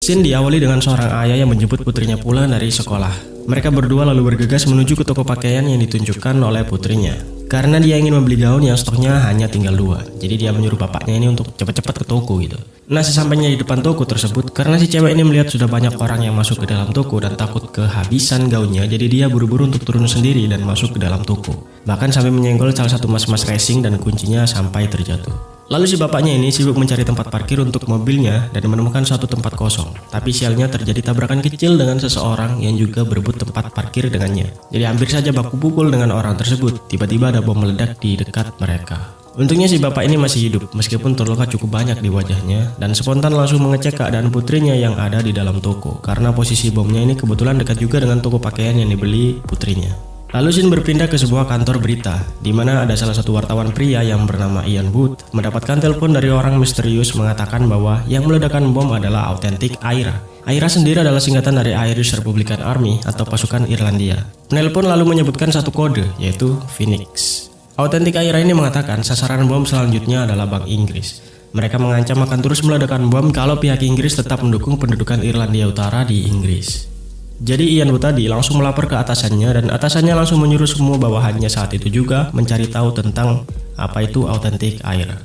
Scene diawali dengan seorang ayah yang menjemput putrinya pulang dari sekolah. Mereka berdua lalu bergegas menuju ke toko pakaian yang ditunjukkan oleh putrinya. Karena dia ingin membeli gaun yang stoknya hanya tinggal 2. Jadi dia menyuruh bapaknya ini untuk cepat-cepat ke toko gitu. Nah, sesampainya di depan toko tersebut, karena si cewek ini melihat sudah banyak orang yang masuk ke dalam toko dan takut kehabisan gaunnya, jadi dia buru-buru untuk turun sendiri dan masuk ke dalam toko. Bahkan sampai menyenggol salah satu mas-mas racing dan kuncinya sampai terjatuh. Lalu si bapaknya ini sibuk mencari tempat parkir untuk mobilnya dan menemukan suatu tempat kosong. Tapi sialnya terjadi tabrakan kecil dengan seseorang yang juga berebut tempat parkir dengannya. Jadi hampir saja baku pukul dengan orang tersebut. Tiba-tiba ada bom meledak di dekat mereka. Untungnya si bapak ini masih hidup meskipun terluka cukup banyak di wajahnya dan spontan langsung mengecek keadaan putrinya yang ada di dalam toko. Karena posisi bomnya ini kebetulan dekat juga dengan toko pakaian yang dibeli putrinya. Lalu scene berpindah ke sebuah kantor berita, di mana ada salah satu wartawan pria yang bernama Ian Wood mendapatkan telepon dari orang misterius mengatakan bahwa yang meledakkan bom adalah Authentic Aira. Aira sendiri adalah singkatan dari Irish Republican Army atau pasukan Irlandia. Penelpon lalu menyebutkan satu kode, yaitu Phoenix. Authentic Aira ini mengatakan sasaran bom selanjutnya adalah Bank Inggris. Mereka mengancam akan terus meledakkan bom kalau pihak Inggris tetap mendukung pendudukan Irlandia Utara di Inggris. Jadi Ian Wood tadi langsung melapor ke atasannya dan atasannya langsung menyuruh semua bawahannya saat itu juga mencari tahu tentang apa itu Authentic Aira.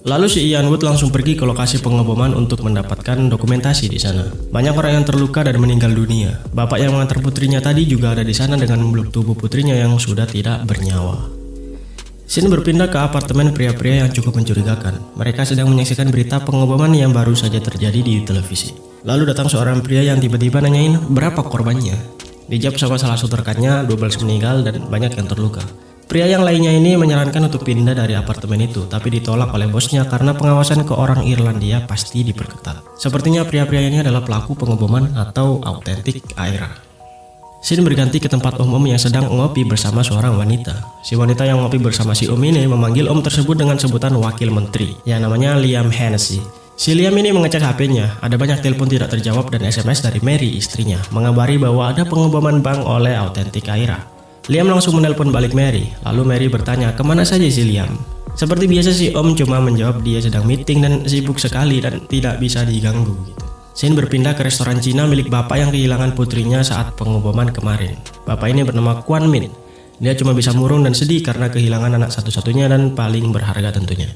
Lalu si Ian Wood langsung pergi ke lokasi pengeboman untuk mendapatkan dokumentasi di sana. Banyak orang yang terluka dan meninggal dunia. Bapak yang mengantar putrinya tadi juga ada di sana dengan memeluk tubuh putrinya yang sudah tidak bernyawa. Scene berpindah ke apartemen pria-pria yang cukup mencurigakan. Mereka sedang menyaksikan berita pengeboman yang baru saja terjadi di televisi. Lalu datang seorang pria yang tiba-tiba nanyain berapa korbannya. Dijawab sama salah satu rekannya, 12 meninggal dan banyak yang terluka. Pria yang lainnya ini menyarankan untuk pindah dari apartemen itu, tapi ditolak oleh bosnya karena pengawasan ke orang Irlandia pasti diperketat. Sepertinya pria-pria ini adalah pelaku pengeboman atau Authentic Aira. Scene berganti ke tempat om yang sedang ngopi bersama seorang wanita. Si wanita yang ngopi bersama si om ini memanggil om tersebut dengan sebutan wakil menteri yang namanya Liam Hennessy. Si Liam ini mengecek HP-nya, ada banyak telepon tidak terjawab dan SMS dari Mary istrinya mengabari bahwa ada pengeboman bank oleh Authentic Aira. Liam langsung menelpon balik Mary, lalu Mary bertanya kemana saja si Liam. Seperti biasa si om cuma menjawab dia sedang meeting dan sibuk sekali dan tidak bisa diganggu gitu. Scene berpindah ke restoran Cina milik bapak yang kehilangan putrinya saat pengeboman kemarin. Bapak ini bernama Quan Min. Dia cuma bisa murung dan sedih karena kehilangan anak satu-satunya dan paling berharga tentunya.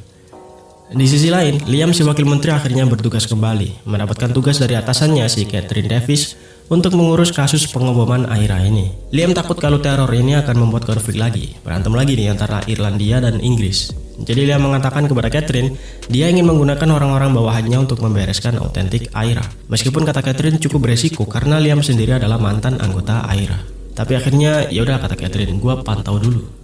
Di sisi lain, Liam si wakil menteri akhirnya bertugas kembali, mendapatkan tugas dari atasannya si Catherine Davis untuk mengurus kasus pengeboman Aira ini. Liam takut kalau teror ini akan membuat konflik lagi, berantem lagi nih antara Irlandia dan Inggris. Jadi Liam mengatakan kepada Catherine, dia ingin menggunakan orang-orang bawahannya untuk membereskan Authentic Aira. Meskipun kata Catherine cukup beresiko karena Liam sendiri adalah mantan anggota Aira. Tapi akhirnya yaudah kata Catherine, gua pantau dulu.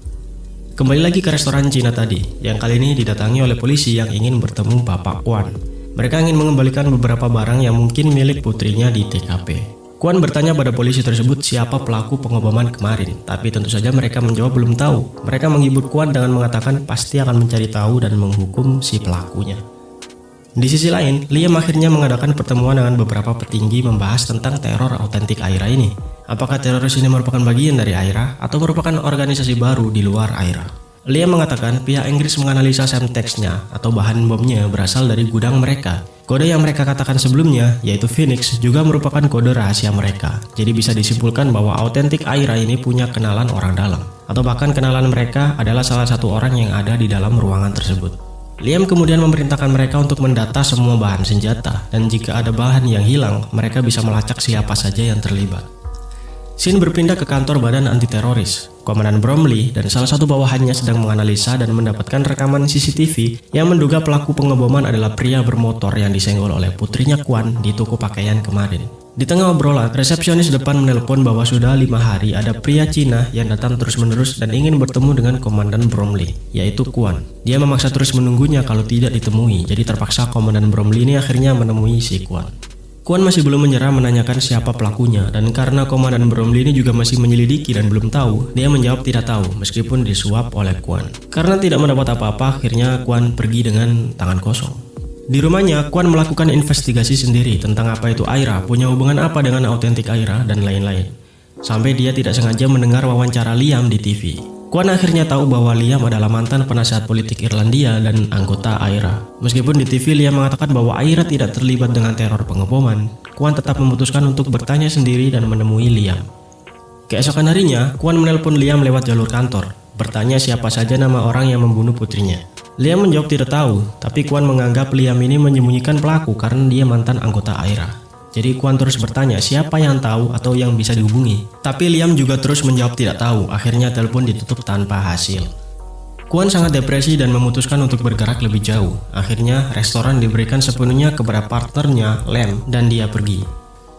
Kembali lagi ke restoran Cina tadi, yang kali ini didatangi oleh polisi yang ingin bertemu Bapak Quan. Mereka ingin mengembalikan beberapa barang yang mungkin milik putrinya di TKP. Quan bertanya pada polisi tersebut siapa pelaku pengeboman kemarin, tapi tentu saja mereka menjawab belum tahu. Mereka menghibur Quan dengan mengatakan pasti akan mencari tahu dan menghukum si pelakunya. Di sisi lain, Liam akhirnya mengadakan pertemuan dengan beberapa petinggi membahas tentang teror Authentic Aira ini. Apakah teroris ini merupakan bagian dari Aira atau merupakan organisasi baru di luar Aira? Liam mengatakan pihak Inggris menganalisa semtex-nya atau bahan bomnya berasal dari gudang mereka. Kode yang mereka katakan sebelumnya, yaitu Phoenix, juga merupakan kode rahasia mereka. Jadi bisa disimpulkan bahwa Authentic Aira ini punya kenalan orang dalam. Atau bahkan kenalan mereka adalah salah satu orang yang ada di dalam ruangan tersebut. Liam kemudian memerintahkan mereka untuk mendata semua bahan senjata. Dan jika ada bahan yang hilang, mereka bisa melacak siapa saja yang terlibat. Scene berpindah ke kantor badan anti-teroris. Komandan Bromley dan salah satu bawahannya sedang menganalisa dan mendapatkan rekaman CCTV yang menduga pelaku pengeboman adalah pria bermotor yang disenggol oleh putrinya Quan di toko pakaian kemarin. Di tengah obrolan, resepsionis depan menelpon bahwa sudah 5 hari ada pria Cina yang datang terus-menerus dan ingin bertemu dengan Komandan Bromley, yaitu Quan. Dia memaksa terus menunggunya kalau tidak ditemui, jadi terpaksa Komandan Bromley ini akhirnya menemui si Quan. Quan masih belum menyerah menanyakan siapa pelakunya, dan karena Komandan Bromley ini juga masih menyelidiki dan belum tahu, dia menjawab tidak tahu meskipun disuap oleh Quan. Karena tidak mendapat apa-apa, akhirnya Quan pergi dengan tangan kosong. Di rumahnya, Quan melakukan investigasi sendiri tentang apa itu Aira, punya hubungan apa dengan Authentic Aira, dan lain-lain. Sampai dia tidak sengaja mendengar wawancara Liam di TV. Kwan akhirnya tahu bahwa Liam adalah mantan penasihat politik Irlandia dan anggota AIRA. Meskipun di TV Liam mengatakan bahwa AIRA tidak terlibat dengan teror pengeboman, Kwan tetap memutuskan untuk bertanya sendiri dan menemui Liam. Keesokan harinya, Kwan menelpon Liam lewat jalur kantor, bertanya siapa saja nama orang yang membunuh putrinya. Liam menjawab tidak tahu, tapi Kwan menganggap Liam ini menyembunyikan pelaku karena dia mantan anggota AIRA. Jadi Kwan terus bertanya siapa yang tahu atau yang bisa dihubungi. Tapi Liam juga terus menjawab tidak tahu, akhirnya telepon ditutup tanpa hasil. Kwan sangat depresi dan memutuskan untuk bergerak lebih jauh. Akhirnya restoran diberikan sepenuhnya kepada partnernya, Lem, dan dia pergi.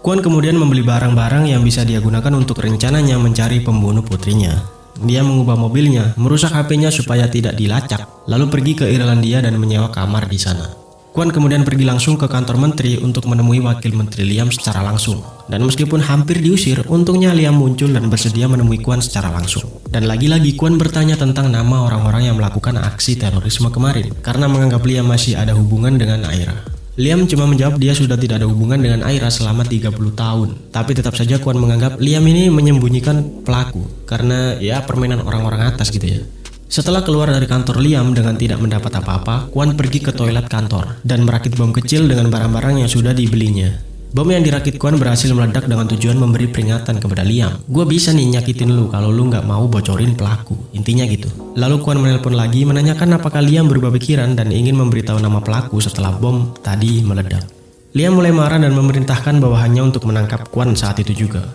Kwan kemudian membeli barang-barang yang bisa dia gunakan untuk rencananya mencari pembunuh putrinya. Dia mengubah mobilnya, merusak HP-nya supaya tidak dilacak, lalu pergi ke Irlandia dan menyewa kamar di sana. Kwan kemudian pergi langsung ke kantor menteri untuk menemui wakil menteri Liam secara langsung. Dan meskipun hampir diusir, untungnya Liam muncul dan bersedia menemui Kwan secara langsung. Dan lagi-lagi Kwan bertanya tentang nama orang-orang yang melakukan aksi terorisme kemarin, karena menganggap Liam masih ada hubungan dengan AIRA. Liam cuma menjawab dia sudah tidak ada hubungan dengan AIRA selama 30 tahun. Tapi tetap saja Kwan menganggap Liam ini menyembunyikan pelaku, karena ya permainan orang-orang atas gitu ya. Setelah keluar dari kantor Liam dengan tidak mendapat apa-apa, Kwan pergi ke toilet kantor dan merakit bom kecil dengan barang-barang yang sudah dibelinya. Bom yang dirakit Kwan berhasil meledak dengan tujuan memberi peringatan kepada Liam. Gue bisa nih nyakitin lu kalau lu nggak mau bocorin pelaku, intinya gitu. Lalu Kwan menelpon lagi menanyakan apakah Liam berubah pikiran dan ingin memberitahu nama pelaku setelah bom tadi meledak. Liam mulai marah dan memerintahkan bawahannya untuk menangkap Kwan saat itu juga.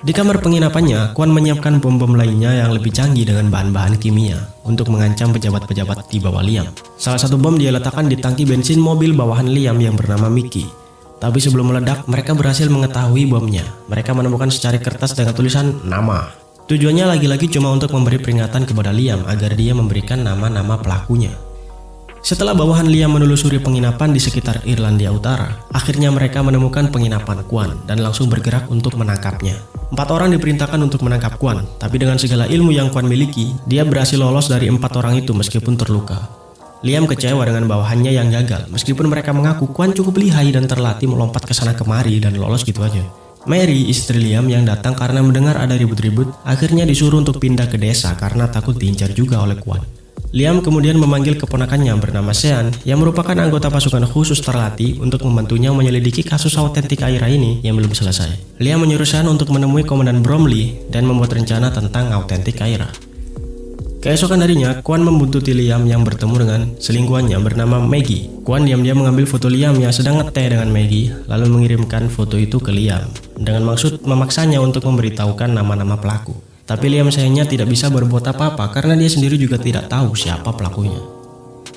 Di kamar penginapannya, Kwan menyiapkan bom-bom lainnya yang lebih canggih dengan bahan-bahan kimia untuk mengancam pejabat-pejabat di bawah Liam. Salah satu bom dia letakkan di tangki bensin mobil bawahan Liam yang bernama Mickey. Tapi sebelum meledak, mereka berhasil mengetahui bomnya. Mereka menemukan secari kertas dengan tulisan nama. Tujuannya lagi-lagi cuma untuk memberi peringatan kepada Liam agar dia memberikan nama-nama pelakunya. Setelah bawahan Liam menelusuri penginapan di sekitar Irlandia Utara, akhirnya mereka menemukan penginapan Kwan dan langsung bergerak untuk menangkapnya. 4 orang diperintahkan untuk menangkap Kwan, tapi dengan segala ilmu yang Kwan miliki, dia berhasil lolos dari 4 orang itu meskipun terluka. Liam kecewa dengan bawahannya yang gagal, meskipun mereka mengaku Kwan cukup lihai dan terlatih melompat ke sana kemari dan lolos gitu aja. Mary, istri Liam yang datang karena mendengar ada ribut-ribut, akhirnya disuruh untuk pindah ke desa karena takut diincar juga oleh Kwan. Liam kemudian memanggil keponakannya bernama Sean yang merupakan anggota pasukan khusus terlatih untuk membantunya menyelidiki kasus autentik AIRA ini yang belum selesai. Liam menyuruh Sean untuk menemui Komandan Bromley dan membuat rencana tentang autentik AIRA. Keesokan harinya, Kwan membuntuti Liam yang bertemu dengan selingkuhannya bernama Maggie. Kwan diam-diam mengambil foto Liam yang sedang ngeteh dengan Maggie, lalu mengirimkan foto itu ke Liam dengan maksud memaksanya untuk memberitahukan nama-nama pelaku. Tapi Liam sayangnya tidak bisa berbuat apa-apa karena dia sendiri juga tidak tahu siapa pelakunya.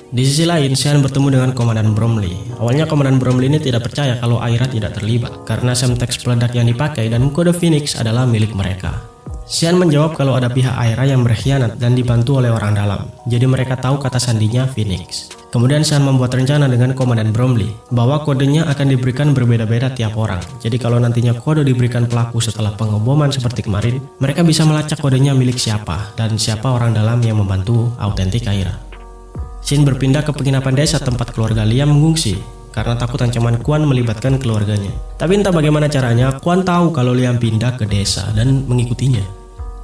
Di sisi lain, Sean bertemu dengan Komandan Bromley. Awalnya Komandan Bromley ini tidak percaya kalau AIRA tidak terlibat karena semtex peledak yang dipakai dan kode Phoenix adalah milik mereka. Sean menjawab kalau ada pihak AIRA yang berkhianat dan dibantu oleh orang dalam, jadi mereka tahu kata sandinya Phoenix. Kemudian Sean membuat rencana dengan Komandan Bromley bahwa kodenya akan diberikan berbeda-beda tiap orang. Jadi kalau nantinya kode diberikan pelaku setelah pengeboman seperti kemarin, mereka bisa melacak kodenya milik siapa dan siapa orang dalam yang membantu autentik AIRA. Sean berpindah ke penginapan desa tempat keluarga Liam mengungsi karena takut ancaman Kwan melibatkan keluarganya. Tapi entah bagaimana caranya, Kwan tahu kalau Liam pindah ke desa dan mengikutinya.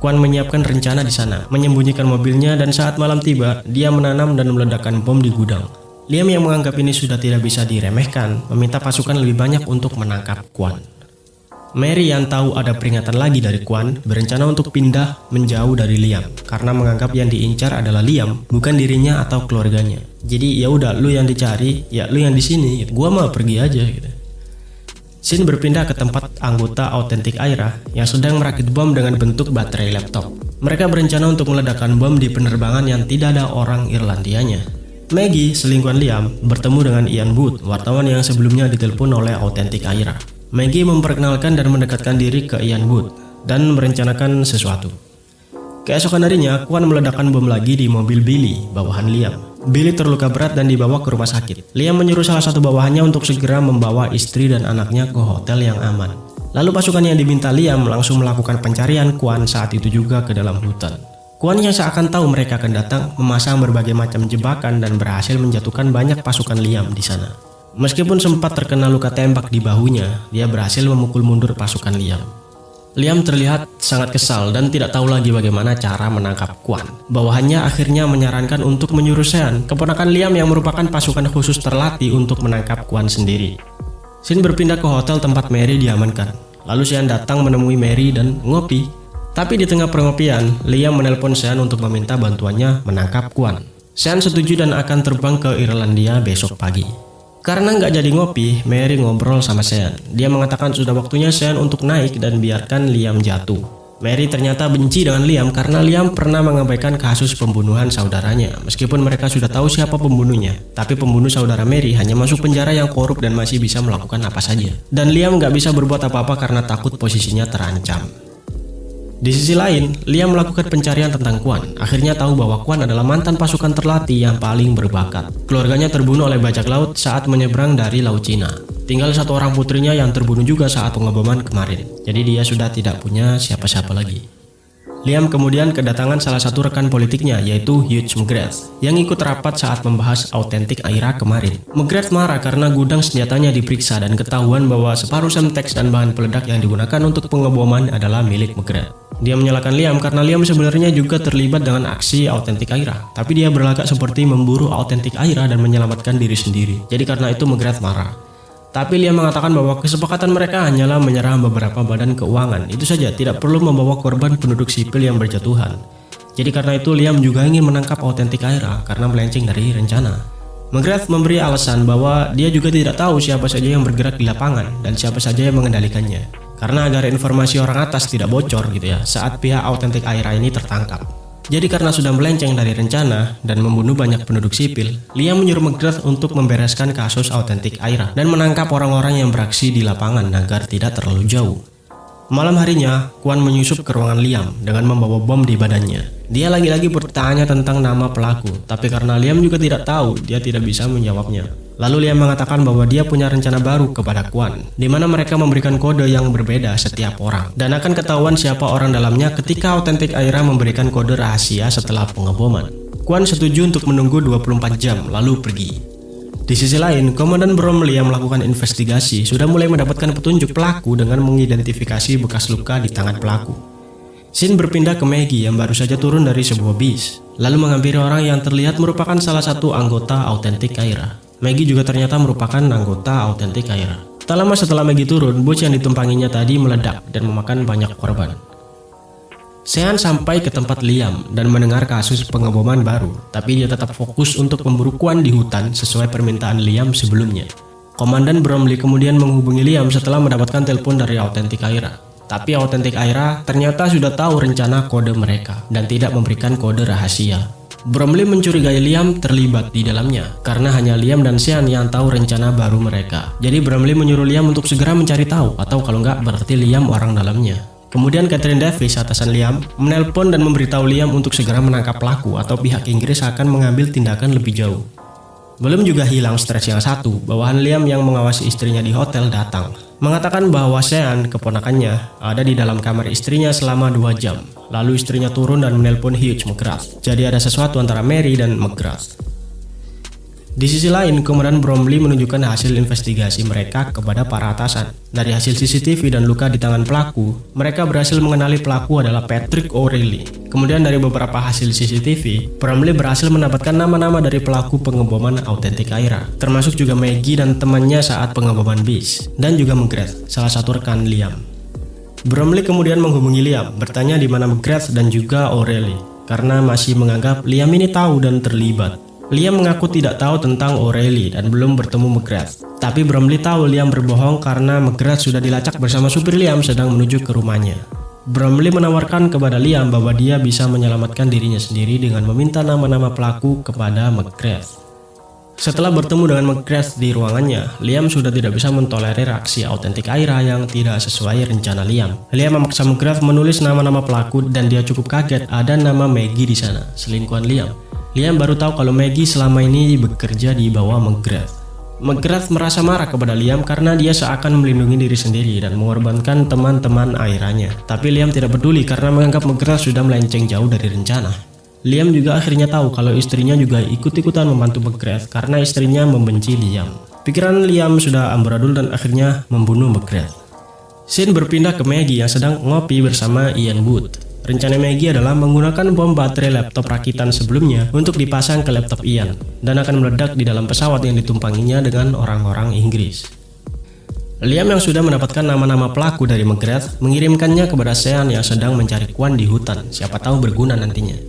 Kwan menyiapkan rencana di sana, menyembunyikan mobilnya, dan saat malam tiba, dia menanam dan meledakkan bom di gudang. Liam yang menganggap ini sudah tidak bisa diremehkan, meminta pasukan lebih banyak untuk menangkap Kwan. Mary yang tahu ada peringatan lagi dari Kwan, berencana untuk pindah menjauh dari Liam, karena menganggap yang diincar adalah Liam, bukan dirinya atau keluarganya. Jadi ya udah, lu yang dicari, ya lu yang di sini, gua mah pergi aja gitu. Sean berpindah ke tempat anggota autentik AIRA yang sedang merakit bom dengan bentuk baterai laptop. Mereka berencana untuk meledakkan bom di penerbangan yang tidak ada orang Irlandianya. Maggie, selingkuhan Liam, bertemu dengan Ian Wood, wartawan yang sebelumnya ditelepon oleh autentik AIRA. Maggie memperkenalkan dan mendekatkan diri ke Ian Wood dan merencanakan sesuatu. Keesokan harinya, Kwan meledakkan bom lagi di mobil Billy, bawahan Liam. Billy terluka berat dan dibawa ke rumah sakit. Liam menyuruh salah satu bawahannya untuk segera membawa istri dan anaknya ke hotel yang aman. Lalu pasukan yang diminta Liam langsung melakukan pencarian Kwan saat itu juga ke dalam hutan. Kwan yang seakan tahu mereka akan datang, memasang berbagai macam jebakan dan berhasil menjatuhkan banyak pasukan Liam di sana. Meskipun sempat terkena luka tembak di bahunya, dia berhasil memukul mundur pasukan Liam. Liam terlihat sangat kesal dan tidak tahu lagi bagaimana cara menangkap Kwan. Bawahannya akhirnya menyarankan untuk menyuruh Sean, keponakan Liam yang merupakan pasukan khusus terlatih untuk menangkap Kwan sendiri. Shin berpindah ke hotel tempat Mary diamankan. Lalu Sean datang menemui Mary dan ngopi. Tapi di tengah pengopian, Liam menelpon Sean untuk meminta bantuannya menangkap Kwan. Sean setuju dan akan terbang ke Irlandia besok pagi. Karena nggak jadi ngopi, Mary ngobrol sama Sean. Dia mengatakan sudah waktunya Sean untuk naik dan biarkan Liam jatuh. Mary ternyata benci dengan Liam karena Liam pernah mengabaikan kasus pembunuhan saudaranya. Meskipun mereka sudah tahu siapa pembunuhnya, tapi pembunuh saudara Mary hanya masuk penjara yang korup dan masih bisa melakukan apa saja. Dan Liam nggak bisa berbuat apa-apa karena takut posisinya terancam. Di sisi lain, Liam melakukan pencarian tentang Kwan. Akhirnya tahu bahwa Kwan adalah mantan pasukan terlatih yang paling berbakat. Keluarganya terbunuh oleh bajak laut saat menyeberang dari Laut Cina. Tinggal satu orang putrinya yang terbunuh juga saat pengeboman kemarin. Jadi dia sudah tidak punya siapa-siapa lagi. Liam kemudian kedatangan salah satu rekan politiknya, yaitu Hugh McGrath, yang ikut rapat saat membahas autentik Aira kemarin. McGrath marah karena gudang senjatanya diperiksa dan ketahuan bahwa separuh semtex dan bahan peledak yang digunakan untuk pengeboman adalah milik McGrath. Dia menyalahkan Liam karena Liam sebenarnya juga terlibat dengan aksi autentik Aira, tapi dia berlagak seperti memburu autentik Aira dan menyelamatkan diri sendiri. Jadi karena itu McGrath marah. Tapi Liam mengatakan bahwa kesepakatan mereka hanyalah menyerah beberapa badan keuangan. Itu saja, tidak perlu membawa korban penduduk sipil yang berjatuhan. Jadi karena itu Liam juga ingin menangkap autentik Aira karena melenceng dari rencana. McGrath memberi alasan bahwa dia juga tidak tahu siapa saja yang bergerak di lapangan dan siapa saja yang mengendalikannya. Karena agar informasi orang atas tidak bocor gitu ya saat pihak autentik Aira ini tertangkap. Jadi karena sudah melenceng dari rencana dan membunuh banyak penduduk sipil, Liam menyuruh McGrath untuk membereskan kasus autentik Aira dan menangkap orang-orang yang beraksi di lapangan agar tidak terlalu jauh. Malam harinya, Kwan menyusup ke ruangan Liam dengan membawa bom di badannya. Dia lagi-lagi bertanya tentang nama pelaku, tapi karena Liam juga tidak tahu, dia tidak bisa menjawabnya. Lalu Liam mengatakan bahwa dia punya rencana baru kepada Kwan, di mana mereka memberikan kode yang berbeda setiap orang, dan akan ketahuan siapa orang dalamnya ketika autentik Aira memberikan kode rahasia setelah pengeboman. Kwan setuju untuk menunggu 24 jam, lalu pergi. Di sisi lain, Komandan Bromley yang melakukan investigasi sudah mulai mendapatkan petunjuk pelaku dengan mengidentifikasi bekas luka di tangan pelaku. Shin berpindah ke Maggie yang baru saja turun dari sebuah bis, lalu menghampiri orang yang terlihat merupakan salah satu anggota autentik Aira. Maggie juga ternyata merupakan anggota autentik Aira. Tak lama setelah Maggie turun, bus yang ditumpanginya tadi meledak dan memakan banyak korban. Sean sampai ke tempat Liam dan mendengar kasus pengeboman baru, tapi dia tetap fokus untuk memburu Kwan di hutan sesuai permintaan Liam sebelumnya. Komandan Bromley kemudian menghubungi Liam setelah mendapatkan telepon dari autentik Aira. Tapi autentik Aira ternyata sudah tahu rencana kode mereka dan tidak memberikan kode rahasia. Bromley mencurigai Liam terlibat di dalamnya karena hanya Liam dan Sean yang tahu rencana baru mereka. Jadi Bromley menyuruh Liam untuk segera mencari tahu, atau kalau nggak berarti Liam orang dalamnya. Kemudian Catherine Davis, atasan Liam, menelpon dan memberitahu Liam untuk segera menangkap pelaku atau pihak Inggris akan mengambil tindakan lebih jauh. Belum juga hilang stres yang satu, bawahan Liam yang mengawasi istrinya di hotel datang, mengatakan bahwa Sean, keponakannya, ada di dalam kamar istrinya selama 2 jam. Lalu istrinya turun dan menelpon Hugh McGrath. Jadi ada sesuatu antara Mary dan McGrath. Di sisi lain, Komandan Bromley menunjukkan hasil investigasi mereka kepada para atasan. Dari hasil CCTV dan luka di tangan pelaku, mereka berhasil mengenali pelaku adalah Patrick O'Reilly. Kemudian dari beberapa hasil CCTV, Bromley berhasil mendapatkan nama-nama dari pelaku pengeboman autentik Aira, termasuk juga Maggie dan temannya saat pengeboman bis, dan juga McGrath, salah satu rekan Liam. Bromley kemudian menghubungi Liam, bertanya di mana McGrath dan juga O'Reilly, karena masih menganggap Liam ini tahu dan terlibat. Liam mengaku tidak tahu tentang O'Reilly dan belum bertemu McGrath. Tapi Bromley tahu Liam berbohong karena McGrath sudah dilacak bersama supir Liam sedang menuju ke rumahnya. Bromley menawarkan kepada Liam bahwa dia bisa menyelamatkan dirinya sendiri dengan meminta nama-nama pelaku kepada McGrath. Setelah bertemu dengan McGrath di ruangannya, Liam sudah tidak bisa mentolerir aksi autentik Aira yang tidak sesuai rencana Liam. Liam memaksa McGrath menulis nama-nama pelaku dan dia cukup kaget ada nama Maggie di sana, selingkuhan Liam. Liam baru tahu kalau Maggie selama ini bekerja di bawah McGrath. McGrath merasa marah kepada Liam karena dia seakan melindungi diri sendiri dan mengorbankan teman-teman Airanya. Tapi Liam tidak peduli karena menganggap McGrath sudah melenceng jauh dari rencana. Liam juga akhirnya tahu kalau istrinya juga ikut-ikutan membantu McGrath karena istrinya membenci Liam. Pikiran Liam sudah amburadul dan akhirnya membunuh McGrath. Scene berpindah ke Maggie yang sedang ngopi bersama Ian Wood. Rencana Maggie adalah menggunakan bom baterai laptop rakitan sebelumnya untuk dipasang ke laptop Ian dan akan meledak di dalam pesawat yang ditumpanginya dengan orang-orang Inggris. Liam yang sudah mendapatkan nama-nama pelaku dari McGrath mengirimkannya kepada Sean yang sedang mencari Kwan di hutan, siapa tahu berguna nantinya.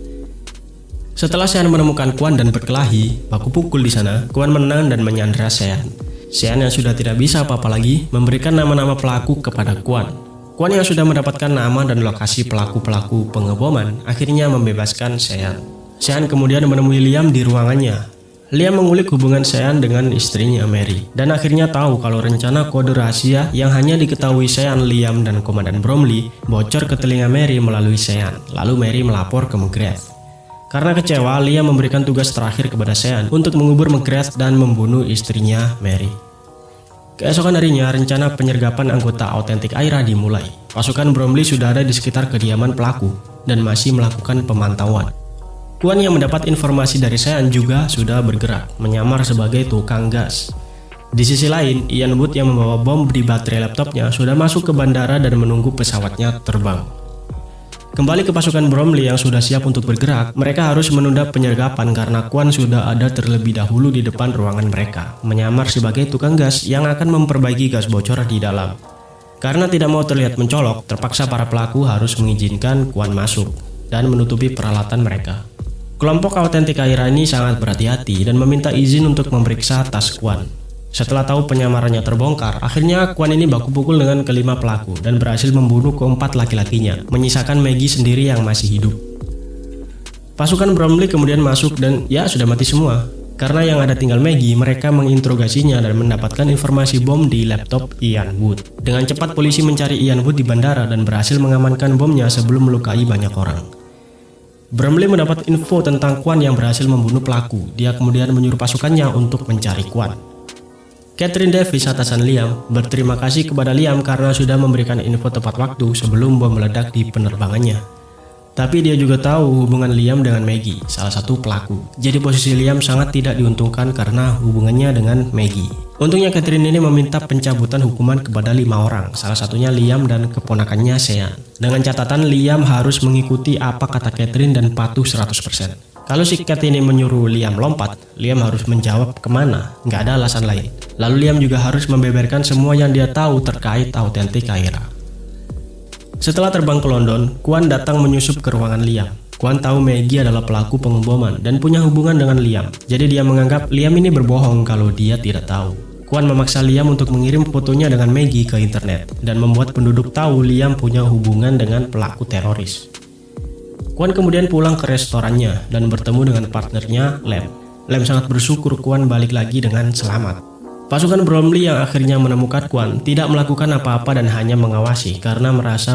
Setelah Sean menemukan Kwan dan berkelahi, baku pukul di sana, Kwan menang dan menyandera Sean. Sean yang sudah tidak bisa apa-apa lagi memberikan nama-nama pelaku kepada Kwan. Kwan yang sudah mendapatkan nama dan lokasi pelaku-pelaku pengeboman akhirnya membebaskan Sean. Sean kemudian menemui Liam di ruangannya. Liam mengulik hubungan Sean dengan istrinya Mary dan akhirnya tahu kalau rencana kode rahasia yang hanya diketahui Sean, Liam, dan Komandan Bromley bocor ke telinga Mary melalui Sean. Lalu Mary melapor ke McGrath. Karena kecewa, Liam memberikan tugas terakhir kepada Sean untuk mengubur McGrath dan membunuh istrinya Mary. Keesokan harinya, rencana penyergapan anggota autentik Aira dimulai. Pasukan Bromley sudah ada di sekitar kediaman pelaku dan masih melakukan pemantauan. Kwan yang mendapat informasi dari Sean juga sudah bergerak, menyamar sebagai tukang gas. Di sisi lain, Ian Wood yang membawa bom di baterai laptopnya sudah masuk ke bandara dan menunggu pesawatnya terbang. Kembali ke pasukan Bromley yang sudah siap untuk bergerak, mereka harus menunda penyergapan karena Kwan sudah ada terlebih dahulu di depan ruangan mereka, menyamar sebagai tukang gas yang akan memperbaiki gas bocor di dalam. Karena tidak mau terlihat mencolok, terpaksa para pelaku harus mengizinkan Kwan masuk dan menutupi peralatan mereka. Kelompok autentik Aira ini sangat berhati-hati dan meminta izin untuk memeriksa tas Kwan. Setelah tahu penyamarannya terbongkar, akhirnya Kwan ini baku pukul dengan kelima pelaku dan berhasil membunuh keempat laki-lakinya, menyisakan Maggie sendiri yang masih hidup. Pasukan Bromley kemudian masuk dan ya sudah mati semua. Karena yang ada tinggal Maggie, mereka menginterogasinya dan mendapatkan informasi bom di laptop Ian Wood. Dengan cepat polisi mencari Ian Wood di bandara dan berhasil mengamankan bomnya sebelum melukai banyak orang. Bromley mendapat info tentang Kwan yang berhasil membunuh pelaku. Dia kemudian menyuruh pasukannya untuk mencari Kwan. Catherine Davis, atasan Liam, berterima kasih kepada Liam karena sudah memberikan info tepat waktu sebelum bom meledak di penerbangannya. Tapi dia juga tahu hubungan Liam dengan Maggie, salah satu pelaku. Jadi posisi Liam sangat tidak diuntungkan karena hubungannya dengan Maggie. Untungnya Catherine ini meminta pencabutan hukuman kepada 5 orang, salah satunya Liam dan keponakannya Sean. Dengan catatan Liam harus mengikuti apa kata Catherine dan patuh 100%. Kalau si Cat ini menyuruh Liam lompat, Liam harus menjawab kemana, nggak ada alasan lain. Lalu Liam juga harus membeberkan semua yang dia tahu terkait autentik Aira. Setelah terbang ke London, Kwan datang menyusup ke ruangan Liam. Kwan tahu Maggie adalah pelaku pengeboman dan punya hubungan dengan Liam. Jadi dia menganggap Liam ini berbohong kalau dia tidak tahu. Kwan memaksa Liam untuk mengirim fotonya dengan Maggie ke internet dan membuat penduduk tahu Liam punya hubungan dengan pelaku teroris. Kwan kemudian pulang ke restorannya dan bertemu dengan partnernya Lem. Lem sangat bersyukur Kwan balik lagi dengan selamat. Pasukan Bromley yang akhirnya menemukan Kwan tidak melakukan apa-apa dan hanya mengawasi karena merasa